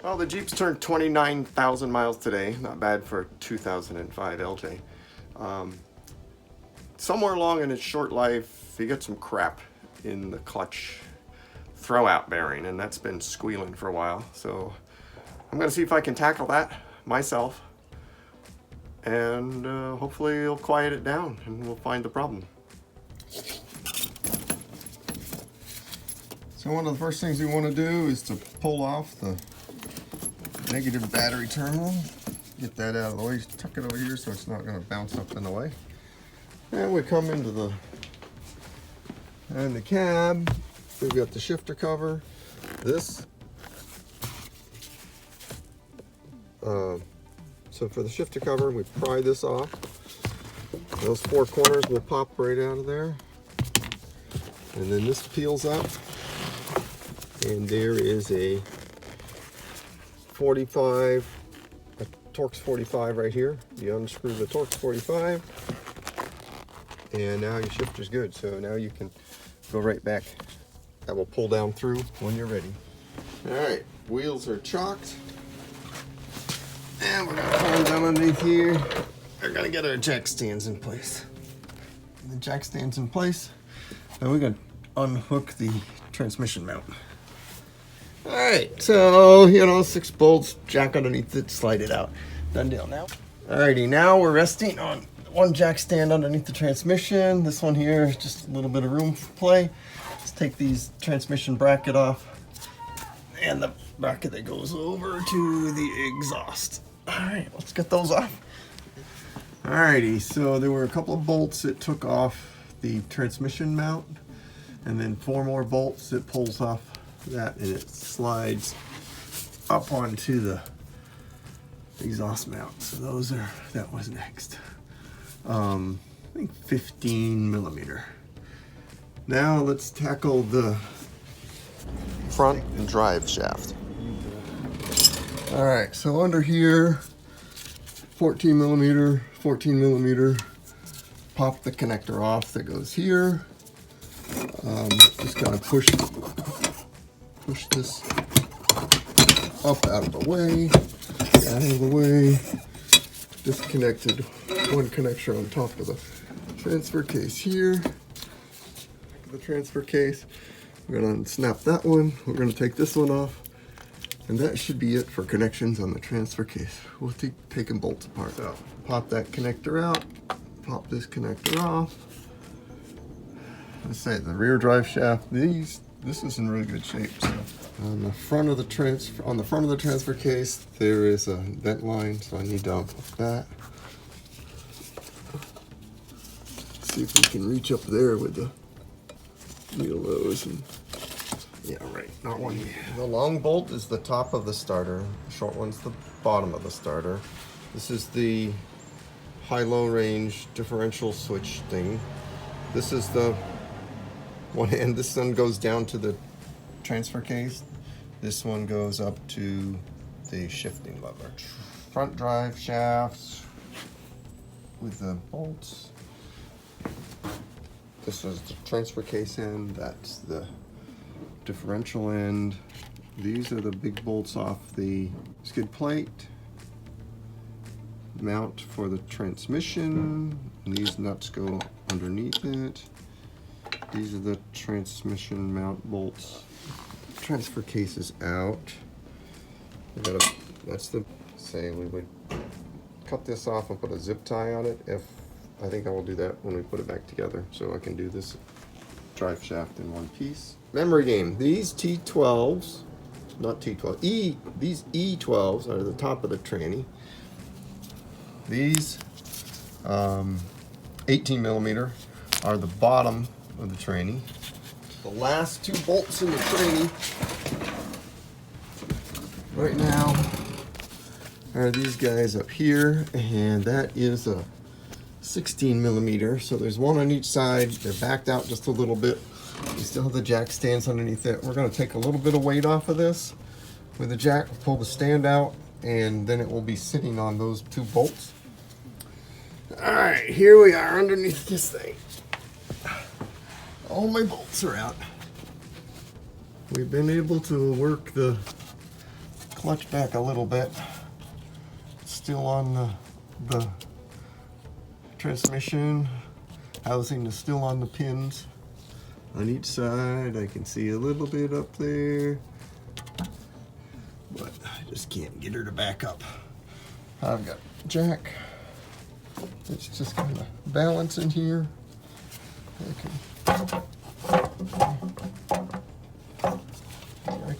Well, the Jeep's turned 29,000 miles today. Not bad for a 2005 LJ. Somewhere along in its short life, you get some crap in the clutch throwout bearing, and that's been squealing for a while. So I'm going to see if I can tackle that myself, and hopefully it'll quiet it down and we'll find the problem. So one of the first things we want to do is to pull off the negative battery terminal. Get that out of the way, tuck it over here so it's not going to bounce up in the way. And we come into the cab. We've got the shifter cover. This. So for the shifter cover, we pry this off. Those four corners will pop right out of there. And then this peels up. And there is a 45, a Torx 45 right here. You unscrew the Torx 45. And now your shifter's good. So now you can go right back. That will pull down through when you're ready. All right, wheels are chocked. And we're gonna climb down underneath here. We're gonna get our jack stands in place. The jack stands in place. Now we're gonna unhook the transmission mount. All right, so, 6 bolts, jack underneath it, slide it out. Done deal now. Alrighty, now we're resting on one jack stand underneath the transmission. This one here, just a little bit of room for play. Let's take these transmission bracket off and the bracket that goes over to the exhaust. All right, let's get those off. Alrighty, so there were a couple of bolts that took off the transmission mount, and then 4 more bolts that pulls off that, and it slides up onto the exhaust mount. So that was next. I think 15 millimeter. Now let's tackle the front and drive shaft. All right, so under here, 14 millimeter, pop the connector off that goes here. Just kind of push this up out of the way, disconnected one connector on top of the transfer case here. The transfer case, we're going to snap that one, we're going to take this one off, and that should be it for connections on the transfer case. We'll keep taking bolts apart. So pop that connector out, pop this connector off. Let's say the rear drive shaft, this is in really good shape. So on the front of the transfer case, there is a vent line, so I need to unhook that. See if we can reach up there with the needle-nose. Yeah, right, not one yet. The long bolt is the top of the starter. The short one's the bottom of the starter. This is the high-low range differential switch thing. This is the one end. This one goes down to the transfer case. This one goes up to the shifting lever. Front drive shafts with the bolts. This is the transfer case end. That's the differential end. These are the big bolts off the skid plate. Mount for the transmission. And these nuts go underneath it. These are the transmission mount bolts. Transfer case is out. That's the say we would cut this off and put a zip tie on it. I think I will do that when we put it back together, so I can do this drive shaft in one piece. Memory game. These T12s, not T12, these E12s are the top of the tranny. These 18 millimeter are the bottom of the tranny. The last 2 bolts in the tranny right now are these guys up here, and that is a 16 millimeter. So there's one on each side. They're backed out just a little bit. We still have the jack stands underneath it. We're going to take a little bit of weight off of this with the jack, pull the stand out, and then it will be sitting on those 2 bolts. All right, here we are underneath this thing. All my bolts are out. We've been able to work the clutch back a little bit. It's still on the transmission. Housing is still on the pins on each side. I can see a little bit up there, but I just can't get her to back up. I've got jack. It's just kind of balancing here. I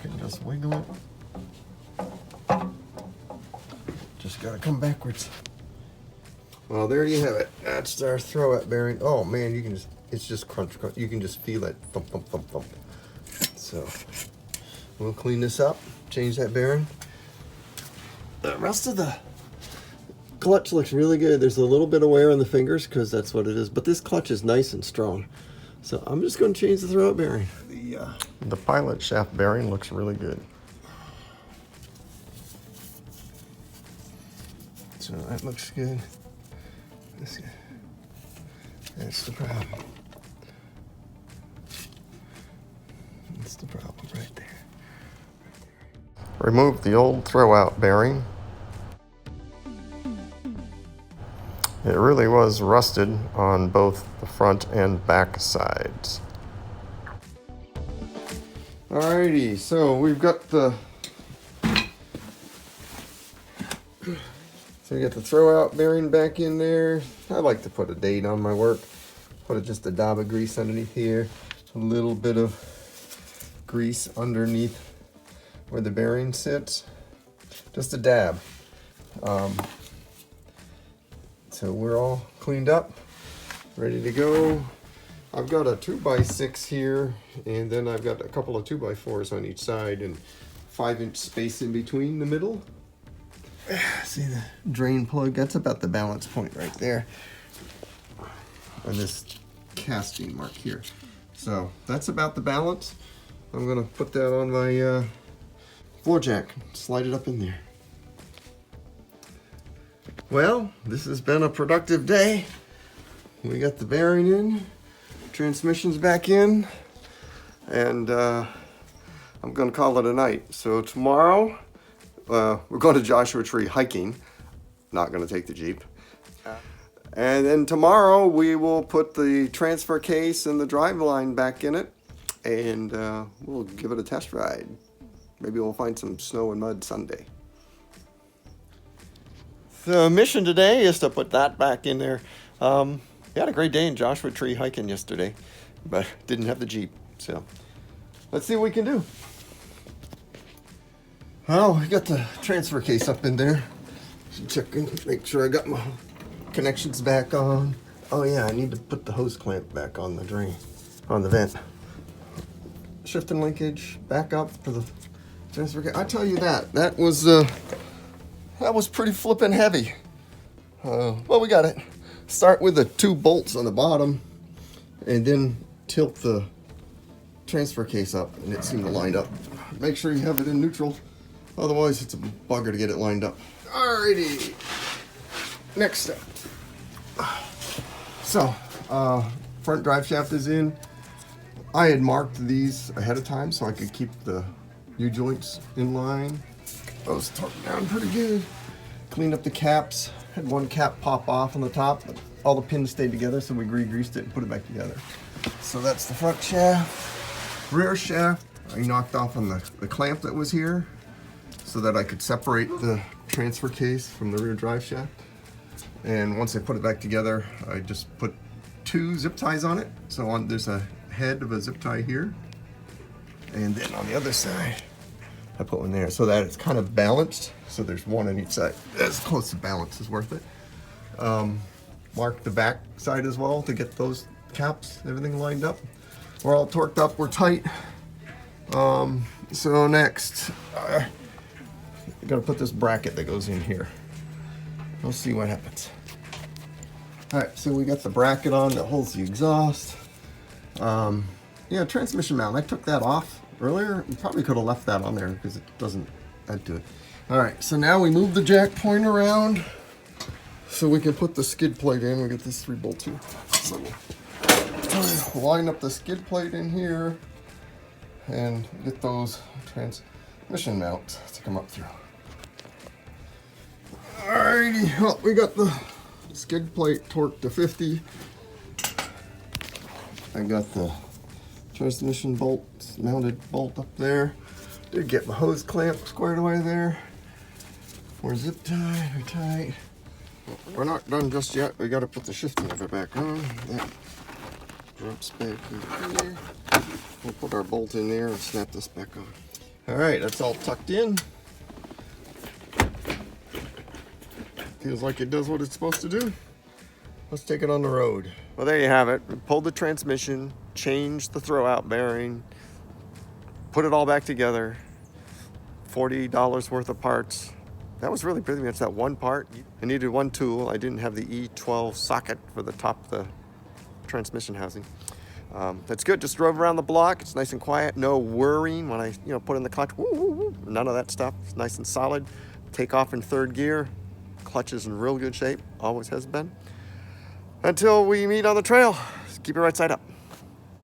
can just wiggle it. Just gotta come backwards. Well, there you have it. That's our throwout bearing. Oh man, you can just, it's just crunch, crunch. You can just feel it thump, thump, thump, thump. So we'll clean this up, change that bearing. The rest of the clutch looks really good. There's a little bit of wear on the fingers because that's what it is, but this clutch is nice and strong. So I'm just going to change the throwout bearing. The pilot shaft bearing looks really good. So that looks good. That's the problem. That's the problem right there. Remove the old throwout bearing. It really was rusted on both the front and back sides. Alrighty, so we've got the throwout bearing back in there. I like to put a date on my work. Put just a dab of grease underneath here. A little bit of grease underneath where the bearing sits. Just a dab. So we're all cleaned up, ready to go. I've got a 2x6 here, and then I've got a couple of 2x4s on each side and 5-inch space in between the middle. See the drain plug? That's about the balance point right there. And this casting mark here. So that's about the balance. I'm gonna put that on my floor jack, slide it up in there. Well, this has been a productive day. We got the bearing in, transmission's back in, and I'm gonna call it a night. So tomorrow, we're going to Joshua Tree hiking. Not gonna take the Jeep. And then tomorrow we will put the transfer case and the drive line back in it, and we'll give it a test ride. Maybe we'll find some snow and mud Sunday. The mission today is to put that back in there. We had a great day in Joshua Tree hiking yesterday, but didn't have the Jeep, so let's see what we can do. Well, I got the transfer case up in there. Check in, make sure I got my connections back on. Oh yeah, I need to put the hose clamp back on the drain, on the vent. Shifting linkage back up for the transfer case. I tell you that was pretty flippin' heavy. Well, we got it. Start with the 2 bolts on the bottom and then tilt the transfer case up, and it seemed to line up. Make sure you have it in neutral, otherwise it's a bugger to get it lined up. Alrighty, next step. So, front drive shaft is in. I had marked these ahead of time so I could keep the U-joints in line. Those torqued down pretty good. Cleaned up the caps. Had one cap pop off on the top, but all the pins stayed together, so we re-greased it and put it back together. So that's the front shaft. Rear shaft, I knocked off on the clamp that was here so that I could separate the transfer case from the rear drive shaft. And once I put it back together, I just put 2 zip ties on it. So there's a head of a zip tie here. And then on the other side, I put one there so that it's kind of balanced. So there's one on each side. As close to balance as worth it. Mark the back side as well to get those caps, everything lined up. We're all torqued up, we're tight. So next, I gotta put this bracket that goes in here. We'll see what happens. All right, so we got the bracket on that holds the exhaust. Yeah, transmission mount, I took that off earlier. You probably could have left that on there because it doesn't add to it. All right, so now we move the jack point around so we can put the skid plate in. We got this 3-bolt here. So we'll line up the skid plate in here and get those mission mount to come up through. Alrighty, well, we got the skid plate torqued to 50. I got the transmission bolt, mounted bolt up there. Did get my hose clamp squared away there. We're zip tied, we're tight. We're not done just yet. We got to put the shifting lever back on. That drops back in here. We'll put our bolt in there and snap this back on. Alright, that's all tucked in. Feels like it does what it's supposed to do. Let's take it on the road. Well, there you have it. We pulled the transmission, changed the throwout bearing, put it all back together. $40 worth of parts. That was really pretty much that one part. I needed one tool. I didn't have the E12 socket for the top of the transmission housing. That's good. Just drove around the block. It's nice and quiet. No whirring when I put in the clutch. Woo, woo, woo. None of that stuff. It's nice and solid. Take off in third gear. Clutch is in real good shape. Always has been. Until we meet on the trail, keep it right side up.